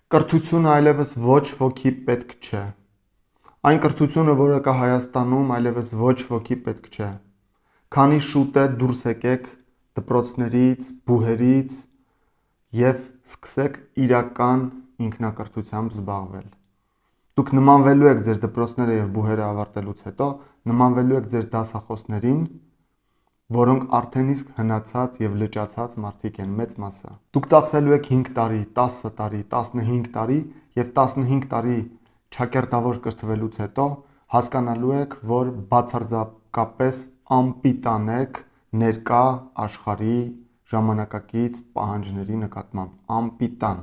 Կրթությունը այլևս ոչ ոքի պետք չէ։ Այն կրթությունը, որը կա Հայաստանում, այլևս ոչ ոքի պետք չէ։ Քանի շուտ է դուրս եկեք դպրոցներից, բուհերից եւ սկսեք իրական ինքնակրթությամբ զբաղվել։ Դուք նմանվելու եք ձեր դպրոցները եւ բուհերը ավարտելուց հետո, նմանվելու եք ձեր դասախոսներին, որոնք արդեն իսկ հնացած եւ լճացած մարդիկ են մեծ մասը։ Դուք ծախսելու եք 5 տարի, 10 տարի, 15 տարի եւ 15 տարի ճակերտավոր կրթվելուց հետո հասկանալու եք, որ բացարձակապես անպիտան եք ներկա աշխարհի ժամանակակից պահանջների նկատմամբ, անպիտան։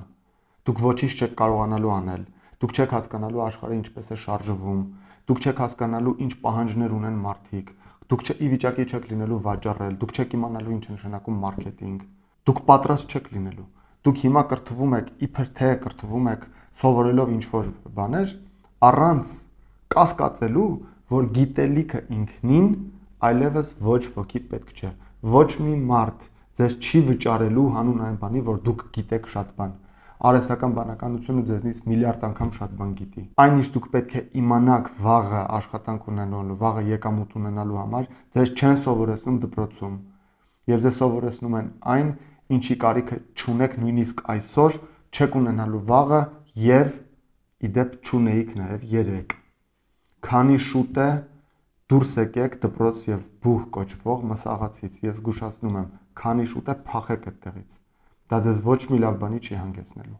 Դուք ոչինչ չեք կարողանալու անել։ Դուք չեք հասկանալու աշխարհը ինչպես է շարժվում։ Դուք չեք հասկանալու ինչ պահանջներ ունեն մարդիկ։ Դուք ի վիճակի չեք լինելու վաճառել, դուք չեք իմանալու ինչ է նշանակում մարքեթինգ։ Դուք պատրաստ չեք լինելու։ Դուք հիմա կրթվում եք, իբր թե կրթվում եք սովորելով ինչ-որ բաներ, առանց կասկածելու, որ գիտելիքը ինքնին այլևս ոչ ոքի պետք չէ։ Ոչ մի մարդ ձեզ չի վճարելու հանուն այն բանի, որ դուք գիտեք շատ բան։ Արհեստական բանականությունը ձեզնից միլիարդ անգամ շատ բան գիտի։ Այն ինչ դուք պետք է իմանաք վաղը աշխատանք ունենալու, վաղը եկամուտ ունենալու համար, ձեզ չեն սովորեցնում դպրոցում։ Եվ ձեզ սովորեցնում են այն, ինչի կարիքը չունեք նույնիսկ այսօր, չեք ունենալու վաղը եւ իդեպ չունեիք նաեւ երեք։ Քանի շուտ է դուրս եկեք դպրոց եւ բուհ կոչվող մսաղացից։ Ես զգուշացնում եմ, քանի շուտ է փախեք այդտեղից։ Դա ձեզ ոչ մի լավ բանի չի հանգեցնելու։